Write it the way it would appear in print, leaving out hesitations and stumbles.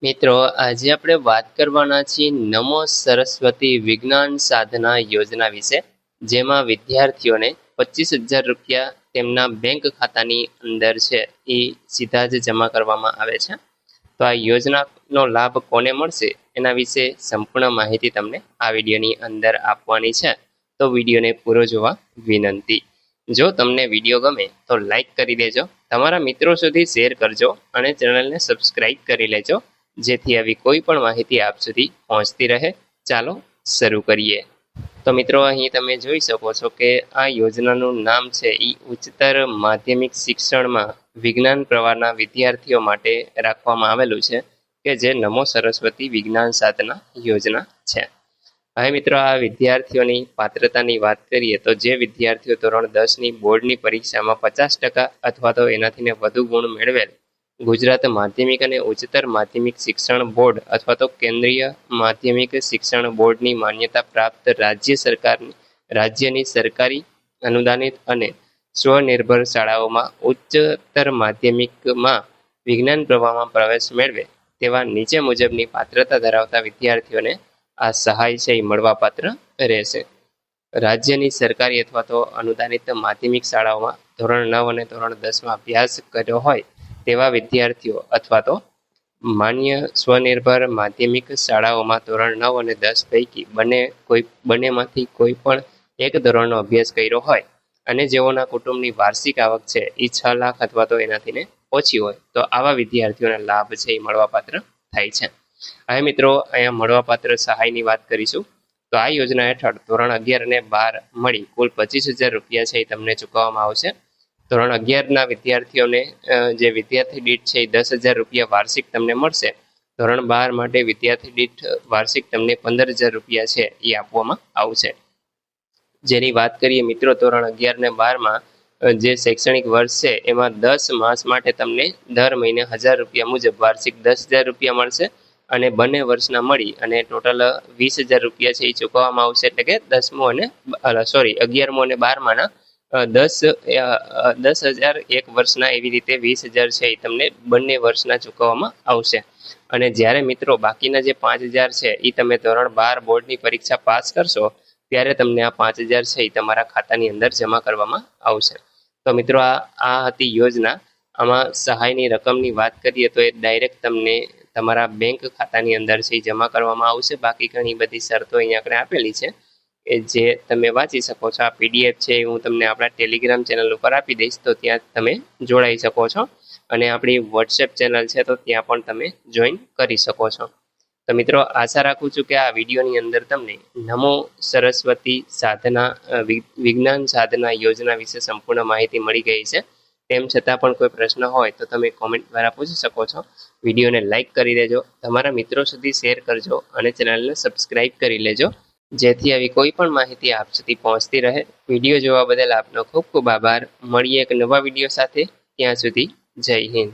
મિત્રો, આજે આપણે વાત કરવાના છીએ નમો સરસ્વતી વિજ્ઞાન સાધના યોજના વિશે, જેમાં વિદ્યાર્થીઓને 25,000 રૂપિયા તેમના બેંક ખાતાની અંદર છે એ સીધા જ જમા કરવામાં આવે છે. તો આ યોજનાનો લાભ કોને મળશે એના વિશે સંપૂર્ણ માહિતી તમને આ વિડીયોની અંદર આપવાની છે. તો વિડીયોને પૂરો જોવા વિનંતી. જો તમને વિડીયો ગમે તો લાઈક કરી દેજો, તમારા મિત્રો સુધી શેર કરજો અને ચેનલને સબસ્ક્રાઈબ કરી લેજો, જેથી આવી કોઈ પણ માહિતી આપ સુધી પહોંચતી રહે. ચાલો શરૂ કરીએ. તો મિત્રો, અહીં તમે જોઈ શકો છો કે આ યોજનાનું નામ છે એ ઉચ્ચતર માધ્યમિક શિક્ષણમાં વિજ્ઞાન પ્રવાહના વિદ્યાર્થીઓ માટે રાખવામાં આવેલું છે, કે જે નમો સરસ્વતી વિજ્ઞાન સાધના યોજના છે. હવે મિત્રો, આ વિદ્યાર્થીઓની પાત્રતાની વાત કરીએ તો જે વિદ્યાર્થીઓ ધોરણ 10ની બોર્ડની પરીક્ષામાં 50% અથવા તો એનાથી વધુ ગુણ મેળવેલ ગુજરાત માધ્યમિક અને ઉચ્ચતર માધ્યમિક શિક્ષણ બોર્ડ અથવા તો કેન્દ્રીય માધ્યમિક શિક્ષણ બોર્ડની માન્યતા પ્રાપ્ત રાજ્યની સરકારી અનુદાનિત અને સ્વનિર્ભર શાળાઓમાં ઉચ્ચતર માધ્યમિકમાં વિજ્ઞાન પ્રવાહમાં પ્રવેશ મેળવે તેવા નીચે મુજબની પાત્રતા ધરાવતા વિદ્યાર્થીઓને આ સહાય છે એ મળવાપાત્ર રહેશે. રાજ્યની સરકારી અથવા તો અનુદાનિત માધ્યમિક શાળાઓમાં ધોરણ 9 અને ધોરણ 10માં અભ્યાસ કર્યો હોય તેવા વિદ્યાર્થીઓ અથવા તો માન્ય સ્વનિર્ભર માધ્યમિક શાળાઓમાં ધોરણ 9 અને 10 પૈકી બંનેમાંથી કોઈ પણ એક ધોરણનો અભ્યાસ કર્યો હોય અને જેઓના કુટુંબની વાર્ષિક આવક છે એ 6 લાખ અથવા તો એનાથી ઓછી હોય તો આવા વિદ્યાર્થીઓને લાભ છે એ મળવાપાત્ર થાય છે. હવે મિત્રો, અહીંયા મળવાપાત્ર સહાયની વાત કરીશું. તો આ યોજના હેઠળ ધોરણ 11 અને 12 મળી કુલ 25,000 રૂપિયા છે એ તમને ચૂકવવામાં આવશે. ધોરણ 11ના વિદ્યાર્થીઓને જે વિદ્યાર્થી દીઠ છે એ 10,000 રૂપિયા વાર્ષિક તમને મળશે. ધોરણ 12 માટે વિદ્યાર્થી દીઠ વાર્ષિક તમને 15,000 રૂપિયા છે એ આપવામાં આવશે. જેની વાત કરીએ મિત્રો, ધોરણ 11 ને 12માં જે શૈક્ષણિક વર્ષ છે એમાં 10 માસ માટે તમને દર મહિને 1,000 રૂપિયા મુજબ વાર્ષિક 10,000 રૂપિયા મળશે અને બંને વર્ષના મળી અને ટોટલ 20,000 રૂપિયા છે એ ચૂકવવામાં આવશે. એટલે કે 11મો અને 12માના 10,000 એક વર્ષના, એવી રીતે 20,000 છે એ તમને બંને વર્ષના ચૂકવવામાં આવશે. અને જ્યારે મિત્રો બાકીના જે 5,000 છે એ તમે ધોરણ 12 બોર્ડની પરીક્ષા પાસ કરશો ત્યારે તમને આ 5,000 છે એ તમારા ખાતાની અંદર જમા કરવામાં આવશે. તો મિત્રો, આ હતી યોજના. આમાં સહાયની રકમની વાત કરીએ તો એ ડાયરેક્ટ તમને તમારા બેંક ખાતાની અંદર છે જમા કરવામાં આવશે. બાકી ઘણી બધી શરતો અહીંયા આપણે આપેલી છે કે જે તમે વાંચી શકો છો. આ PDF છે હું તમને આપણા ટેલિગ્રામ ચેનલ ઉપર આપી દઈશ, તો ત્યાં તમે જોડાઈ શકો છો. અને આપણી WhatsApp ચેનલ છે તો ત્યાં પણ તમે જોઈન કરી શકો છો. તો મિત્રો, આશા રાખું છું કે આ વિડીયોની અંદર તમને નમો સરસ્વતી સાધના વિજ્ઞાન સાધના યોજના વિશે સંપૂર્ણ માહિતી મળી ગઈ છે. તેમ છતાં પણ કોઈ પ્રશ્ન હોય તો તમે કોમેન્ટ દ્વારા પૂછી શકો છો. વિડીયોને લાઈક કરી દેજો, તમારા મિત્રો સુધી શેર કરજો અને ચેનલને સબસ્ક્રાઈબ કરી લેજો, જેથી આવી કોઈ પણ માહિતી આપ સુધી પહોંચતી રહે. વિડીયો જોવા બદલ આપનો ખૂબ ખૂબ આભાર. મળીએ એક નવા વિડીયો સાથે. ત્યાં સુધી જય હિન્દ.